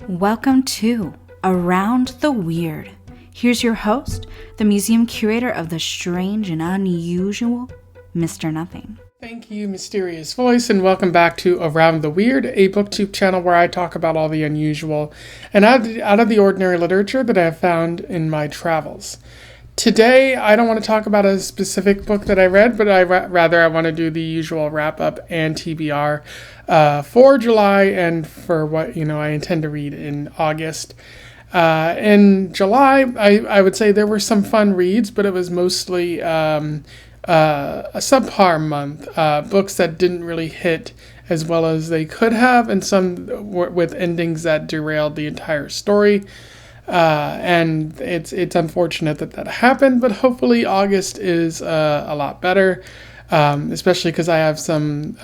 Welcome to Around the Weird. Here's your host, the museum curator of the strange and unusual, Mr. Nothing. Thank you, Mysterious Voice, and welcome back to Around the Weird, a booktube channel where I talk about all the unusual and out of the ordinary literature that I have found in my travels. Today, I don't want to talk about a specific book that I read, but rather I want to do the usual wrap-up and TBR for July and for what I intend to read in August. In July, I would say there were some fun reads, but it was mostly a subpar month. Books that didn't really hit as well as they could have, and some with endings that derailed the entire story. And it's unfortunate that happened, but hopefully August is a lot better, especially because I have some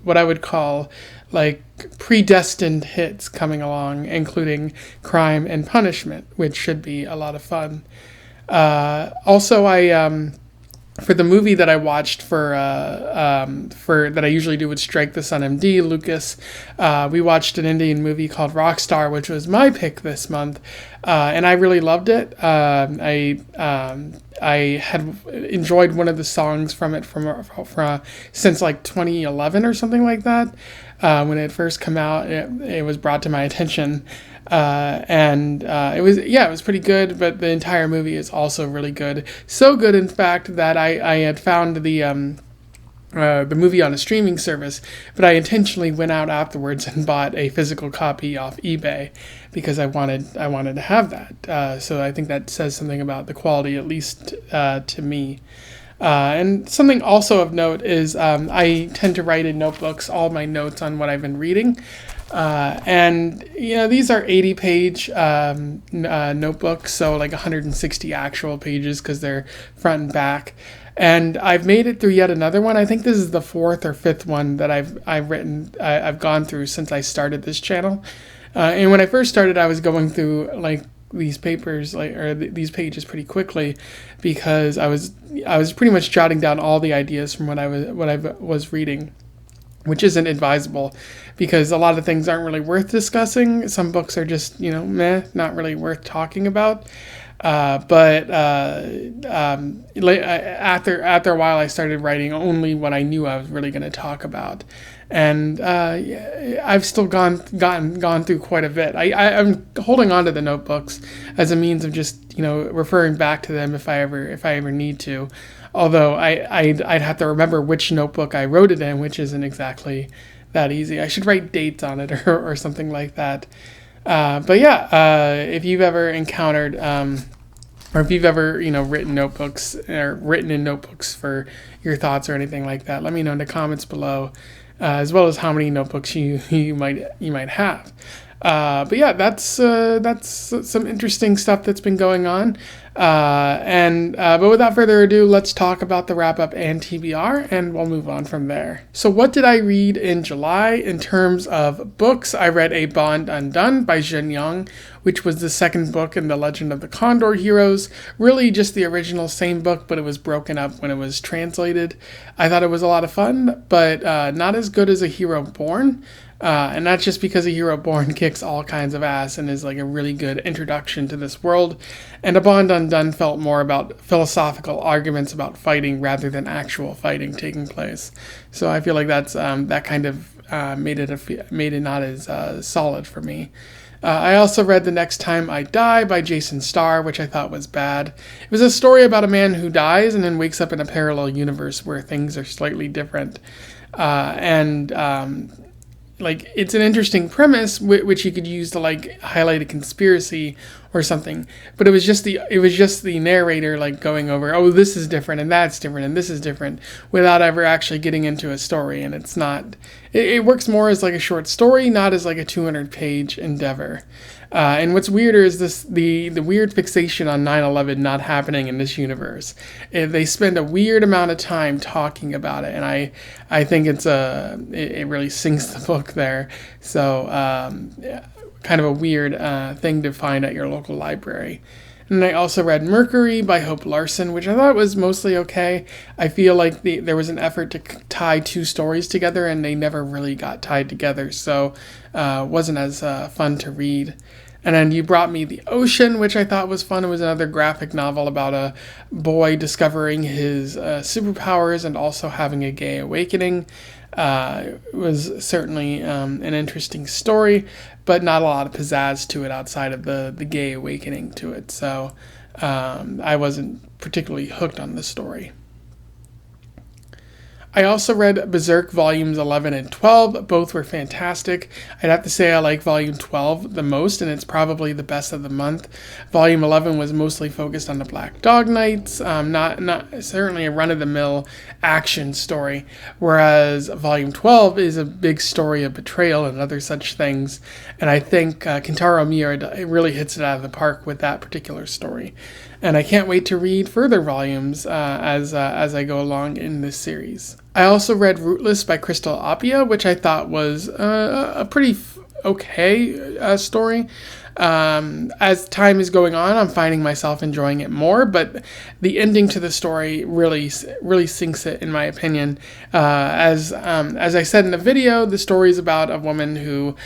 what I would call like predestined hits coming along, including Crime and Punishment, which should be a lot of fun. Also, I for the movie that I watched for that I usually do with Strike the Sun MD, Lucas, we watched an Indian movie called Rockstar, which was my pick this month, and I really loved it. I had enjoyed one of the songs from it from since like 2011 or something like that. When it first came out, it was brought to my attention. And it was pretty good, but the entire movie is also really good. So good, in fact, that I had found the movie on a streaming service, but I intentionally went out afterwards and bought a physical copy off eBay because I wanted to have that. So I think that says something about the quality, at least to me. And something also of note is I tend to write in notebooks all my notes on what I've been reading. And these are 80-page notebooks, so like 160 actual pages because they're front and back. And I've made it through yet another one. I think this is the fourth or fifth one that I've gone through since I started this channel. And when I first started, I was going through like these papers these pages pretty quickly because I was pretty much jotting down all the ideas from what I was reading, which isn't advisable because a lot of things aren't really worth discussing. Some books are just, not really worth talking about. But after a while, I started writing only what I knew I was really going to talk about. And I've still gone through quite a bit. I'm holding on to the notebooks as a means of just, referring back to them if I ever need to. Although I'd have to remember which notebook I wrote it in, which isn't exactly that easy. I should write dates on it or something like that. If you've ever encountered, or if you've ever, written notebooks or written in notebooks for your thoughts or anything like that, let me know in the comments below, as well as how many notebooks you might have. That's some interesting stuff that's been going on. But without further ado, let's talk about the wrap-up and TBR, and we'll move on from there. So what did I read in July? In terms of books, I read A Bond Undone by Zhen Yang, which was the second book in the Legend of the Condor Heroes. Really just the original same book, but it was broken up when it was translated. I thought it was a lot of fun, but not as good as A Hero Born. And that's just because A Hero Born kicks all kinds of ass and is like a really good introduction to this world. And A Bond Undone felt more about philosophical arguments about fighting rather than actual fighting taking place. So I feel like that's that kind of made it not as solid for me. I also read The Next Time I Die by Jason Starr, which I thought was bad. It was a story about a man who dies and then wakes up in a parallel universe where things are slightly different. It's an interesting premise which you could use to like highlight a conspiracy or something, but it was just the narrator like going over, oh, this is different and that's different and this is different, without ever actually getting into a story. And it's not, it works more as like a short story, not as like a 200-page endeavor. And what's weirder is the weird fixation on 9/11 not happening in this universe. They spend a weird amount of time talking about it, and I think it really sinks the book there. So kind of a weird thing to find at your local library. And I also read Mercury by Hope Larson, which I thought was mostly okay. I feel like there was an effort to tie two stories together, and they never really got tied together, so wasn't as fun to read. And then You Brought Me the Ocean, which I thought was fun. It was another graphic novel about a boy discovering his superpowers and also having a gay awakening. It was certainly an interesting story, but not a lot of pizzazz to it outside of the gay awakening to it. So I wasn't particularly hooked on the story. I also read Berserk Volumes 11 and 12. Both were fantastic. I'd have to say I like Volume 12 the most, and it's probably the best of the month. Volume 11 was mostly focused on the Black Dog Knights, not certainly a run-of-the-mill action story, whereas Volume 12 is a big story of betrayal and other such things, and I think Kentaro Miura really hits it out of the park with that particular story. And I can't wait to read further volumes as I go along in this series. I also read Rootless by Crystal Appiah, which I thought was a pretty okay story. As time is going on, I'm finding myself enjoying it more, but the ending to the story really sinks it, in my opinion. As I said in the video, the story is about a woman who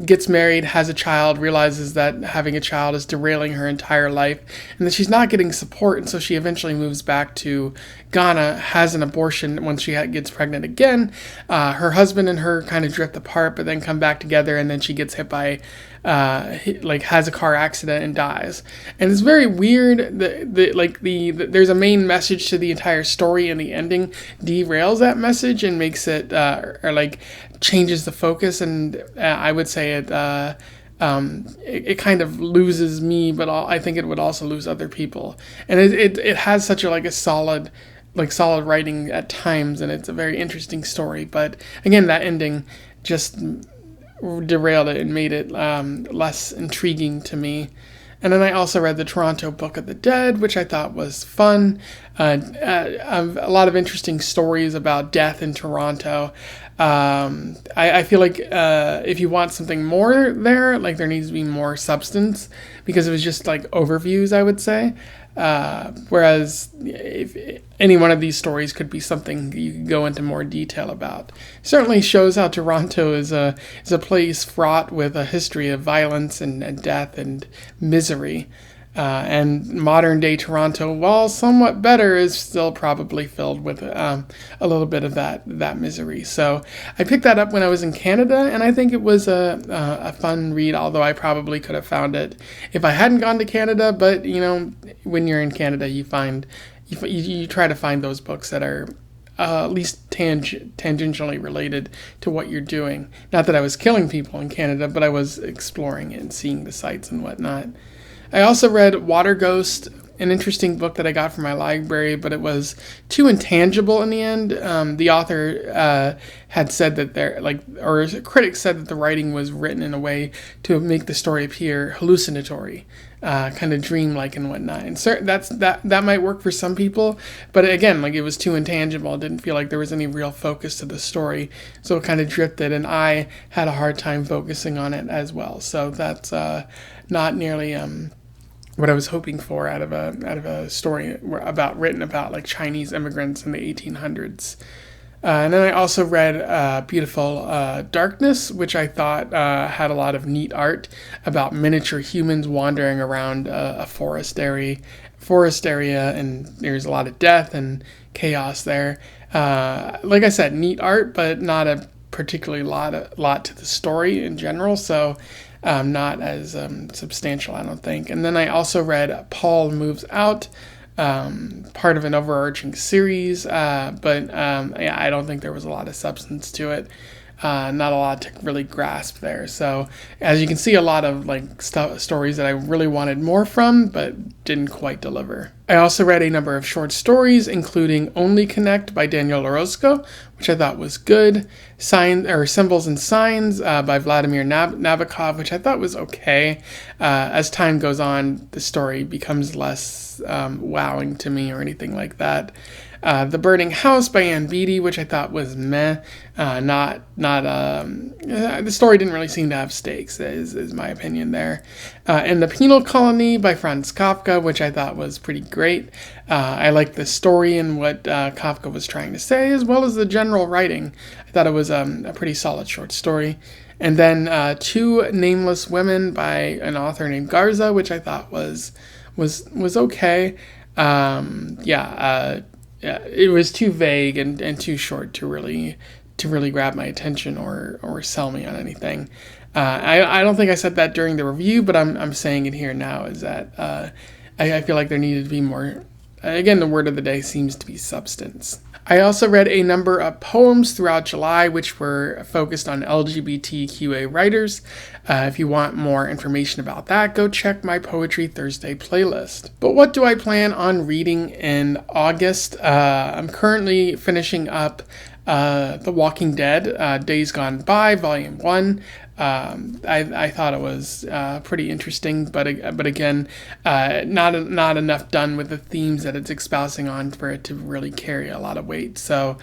gets married, has a child, realizes that having a child is derailing her entire life, and that she's not getting support, and so she eventually moves back to Ghana, has an abortion when she gets pregnant again. Her husband and her kind of drift apart, but then come back together, and then she gets hit by has a car accident and dies. And it's very weird. There's a main message to the entire story, and the ending derails that message and makes it changes the focus. And I would say it kind of loses me, but I think it would also lose other people. And it has such a solid writing at times, and it's a very interesting story. But again, that ending just derailed it and made it less intriguing to me. And then I also read the Toronto Book of the Dead, which I thought was fun. A lot of interesting stories about death in Toronto. I feel like if you want something more there needs to be more substance, because it was just overviews, I would say. Whereas if any one of these stories could be something you could go into more detail about. Certainly shows how Toronto is a place fraught with a history of violence and death and misery. And modern day Toronto, while somewhat better, is still probably filled with a little bit of that misery. So I picked that up when I was in Canada, and I think it was a fun read, although I probably could have found it if I hadn't gone to Canada. But when you're in Canada, you try to find those books that are at least tangentially related to what you're doing. Not that I was killing people in Canada, but I was exploring it and seeing the sights and whatnot. I also read Water Ghost, an interesting book that I got from my library, but it was too intangible in the end. The author had said that critics said that the writing was written in a way to make the story appear hallucinatory, kind of dreamlike and whatnot. And that might work for some people, but again, it was too intangible. It didn't feel like there was any real focus to the story, so it kind of drifted, and I had a hard time focusing on it as well. So that's not nearly what I was hoping for out of a story written about Chinese immigrants in the 1800s. And then I also read Beautiful Darkness, which I thought had a lot of neat art about miniature humans wandering around a forest area, and there's a lot of death and chaos there. Like I said, neat art, but not a particularly lot to the story in general. So not as substantial, I don't think. And then I also read Paul Moves Out, part of an overarching series, but I don't think there was a lot of substance to it. Not a lot to really grasp there. So as you can see, a lot of stories that I really wanted more from, but didn't quite deliver. I also read a number of short stories, including Only Connect by Daniel Orozco, which I thought was good. Symbols and Signs by Vladimir Nabokov, which I thought was okay. As time goes on, the story becomes less wowing to me or anything like that. The Burning House by Ann Beattie, which I thought was meh. The story didn't really seem to have stakes, is my opinion there. And The Penal Colony by Franz Kafka, which I thought was pretty great. I liked the story and what Kafka was trying to say, as well as the general writing. I thought it was a pretty solid short story. And then Two Nameless Women by an author named Garza, which I thought was okay. It was too vague and too short to really grab my attention or sell me on anything. I don't think I said that during the review, but I'm saying it here now, is that I feel like there needed to be more. Again, the word of the day seems to be substance. I also read a number of poems throughout July, which were focused on LGBTQA writers. If you want more information about that, go check my Poetry Thursday playlist. But what do I plan on reading in August? I'm currently finishing up The Walking Dead, Days Gone By, Volume 1. I thought it was pretty interesting, but again, not enough done with the themes that it's espousing on for it to really carry a lot of weight. So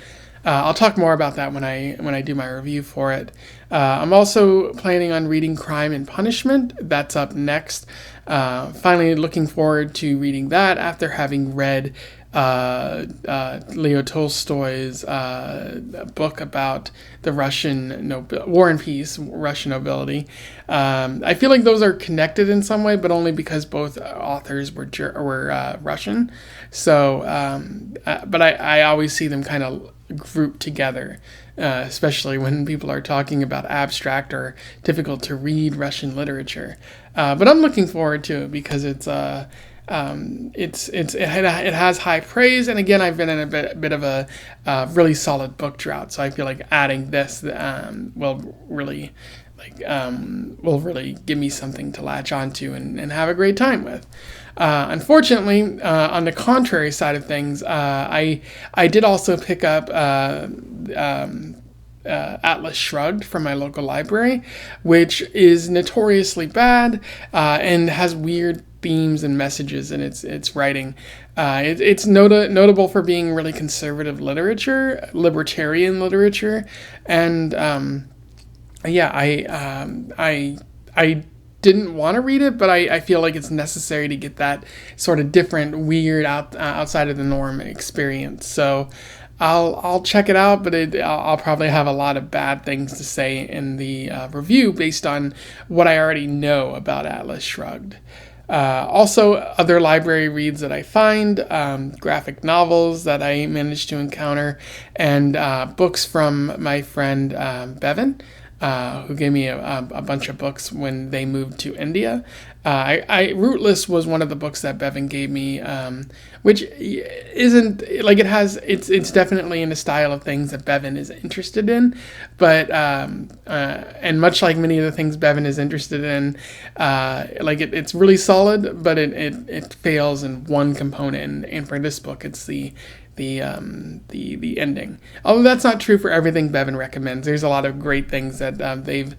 I'll talk more about that when I do my review for it. I'm also planning on reading Crime and Punishment. That's up next. Finally looking forward to reading that after having read Leo Tolstoy's book about the Russian War and Peace, Russian nobility. I feel like those are connected in some way, but only because both authors were Russian. So, but I always see them kind of grouped together, especially when people are talking about abstract or difficult to read Russian literature. But I'm looking forward to it because it has high praise, and again, I've been in a bit of a really solid book drought, so I feel like adding this will really give me something to latch onto and have a great time with. Unfortunately, on the contrary side of things, I did also pick up Atlas Shrugged from my local library, which is notoriously bad and has weird themes and messages in its writing. It's notable for being really conservative literature, libertarian literature, and I didn't want to read it, but I feel like it's necessary to get that sort of different, weird, outside of the norm experience. So I'll check it out, but I'll probably have a lot of bad things to say in the review based on what I already know about Atlas Shrugged. Also, other library reads that I find, graphic novels that I managed to encounter, and books from my friend Bevan, who gave me a bunch of books when they moved to India. Rootless was one of the books that Bevan gave me, which isn't like it's definitely in the style of things that Bevan is interested in, but and much like many of the things Bevan is interested in, it's really solid, but it fails in one component, and for this book, it's the ending. Although that's not true for everything Bevan recommends. There's a lot of great things that they've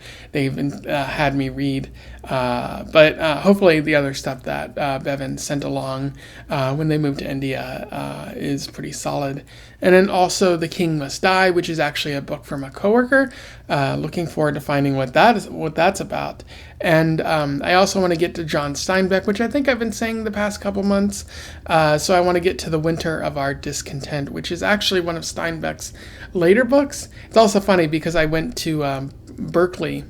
had me read, but hopefully the other stuff that Bevan sent along when they moved to India is pretty solid. And then also The King Must Die, which is actually a book from a coworker. Looking forward to finding what that's about. And I also want to get to John Steinbeck, which I think I've been saying the past couple months. So I want to get to The Winter of Our Discontent, which is actually one of Steinbeck's later books. It's also funny because I went to Berkeley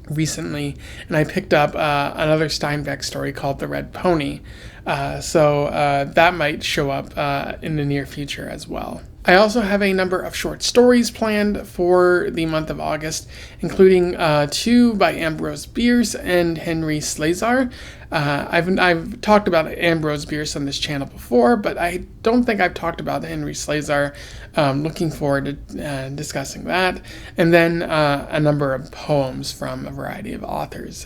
recently and I picked up another Steinbeck story called The Red Pony. So that might show up in the near future as well. I also have a number of short stories planned for the month of August, including 2 by Ambrose Bierce and Henry Slezar. I've talked about Ambrose Bierce on this channel before, but I don't think I've talked about Henry Slezar. Looking forward to discussing that. And then a number of poems from a variety of authors.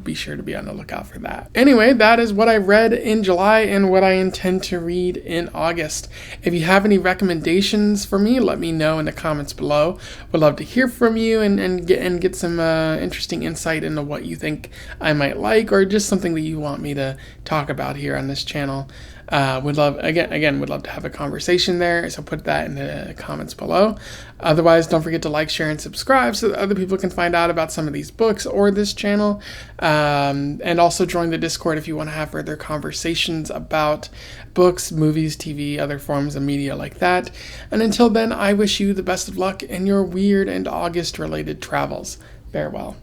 Be sure to be on the lookout for that. Anyway, that is what I read in July and what I intend to read in August. If you have any recommendations for me, let me know in the comments below. Would love to hear from you and get some interesting insight into what you think I might like, or just something that you want me to talk about here on this channel. Would love to have a conversation there, so put that in the comments below. Otherwise, don't forget to like, share, and subscribe so that other people can find out about some of these books or this channel. And also join the Discord if you want to have further conversations about books, movies, TV, other forms of media like that. And until then, I wish you the best of luck in your weird and August related travels. Farewell.